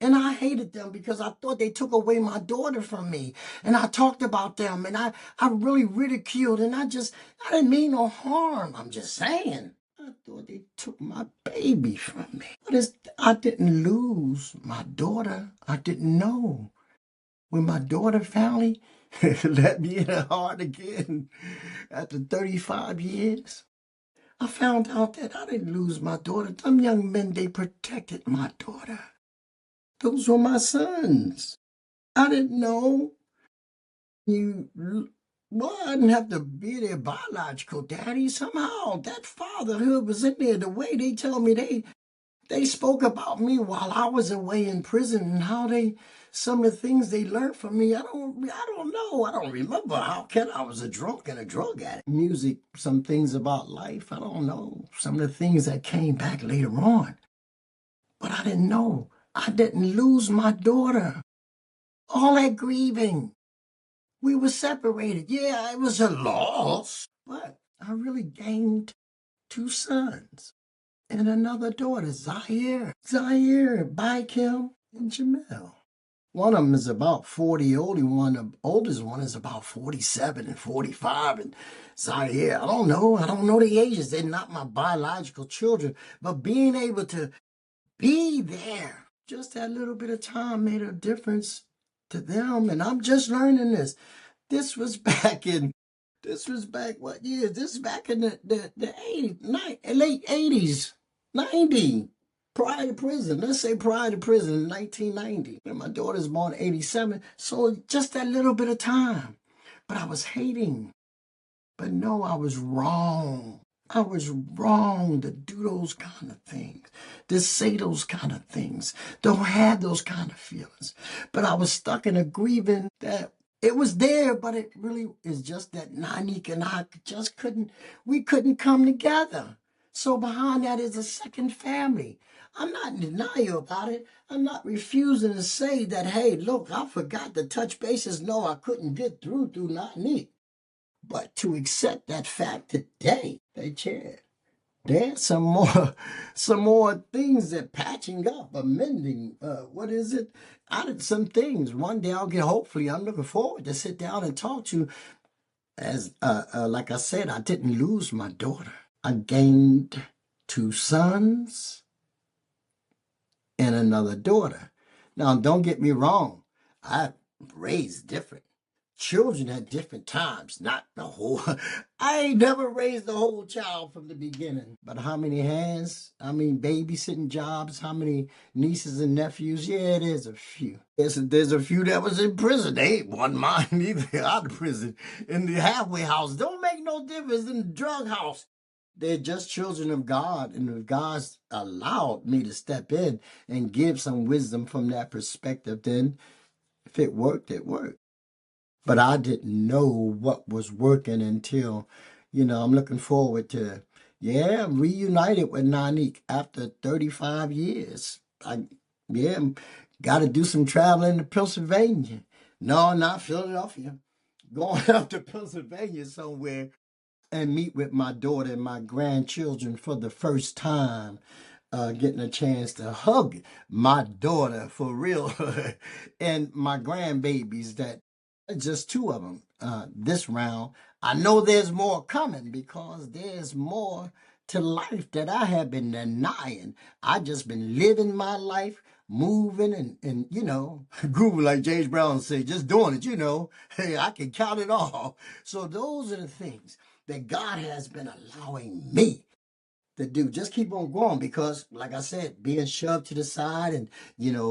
And I hated them because I thought they took away my daughter from me. And I talked about them and I really ridiculed and I didn't mean no harm. I'm just saying. I thought they took my baby from me. I didn't lose my daughter. I didn't know. When my daughter finally let me in her heart again after 35 years, I found out that I didn't lose my daughter. Them young men, they protected my daughter. Those were my sons. I didn't know you. Well, I didn't have to be their biological daddy. Somehow that fatherhood was in there. The way they tell me they spoke about me while I was away in prison and how some of the things they learned from me. I don't know. I don't remember how can I was a drunk and a drug addict. Music, some things about life. I don't know. Some of the things that came back later on. But I didn't know. I didn't lose my daughter. All that grieving. We were separated. Yeah, it was a loss, but I really gained two sons and another daughter, Zaire, Kim, and Jamel. One of them is about 40, the oldest one is about 47 and 45, and Zaire, I don't know the ages. They're not my biological children, but being able to be there, just that little bit of time made a difference to them, and I'm just learning this. This was back in, this was back what year? This is back in the 80s, late 80s, 90, prior to prison. Let's say prior to prison in 1990. And my daughter's born 87. So just that little bit of time. But I was hating. But no, I was wrong. I was wrong to do those kind of things, to say those kind of things, to have those kind of feelings. But I was stuck in a grieving that it was there, but it really is just that Nanik and I we couldn't come together. So behind that is a second family. I'm not in denial about it. I'm not refusing to say that, hey, look, I forgot to touch bases. No, I couldn't get through Nanik. But to accept that fact today, they shared. There's some more things that patching up, amending. What is it? I did some things. One day I'll get. Hopefully, I'm looking forward to sit down and talk to. As like I said, I didn't lose my daughter. I gained two sons and another daughter. Now, don't get me wrong. I raised different children at different times, not the whole. I ain't never raised the whole child from the beginning. But how many hands? I mean, babysitting jobs. How many nieces and nephews? Yeah, there's a few. There's a few that was in prison. They ain't one mine either out of prison. In the halfway house, don't make no difference in the drug house. They're just children of God, and if God's allowed me to step in and give some wisdom from that perspective, then if it worked, it worked. But I didn't know what was working until, I'm looking forward to, yeah, reunited with Nanik after 35 years. Yeah, got to do some traveling to Pennsylvania. No, not Philadelphia. Going up to Pennsylvania somewhere and meet with my daughter and my grandchildren for the first time. Getting a chance to hug my daughter for real and my grandbabies that just two of them this round. I know there's more coming because there's more to life that I have been denying. I just been living my life, moving and grooving like James Brown said, just doing it. Hey, I can count it all. So those are the things that God has been allowing me to do. Just keep on going because, like I said, being shoved to the side and,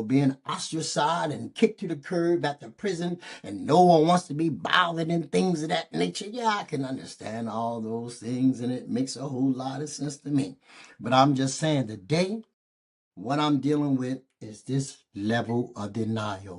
being ostracized and kicked to the curb at the prison and no one wants to be bothered and things of that nature. Yeah, I can understand all those things and it makes a whole lot of sense to me. But I'm just saying today, what I'm dealing with is this level of denial.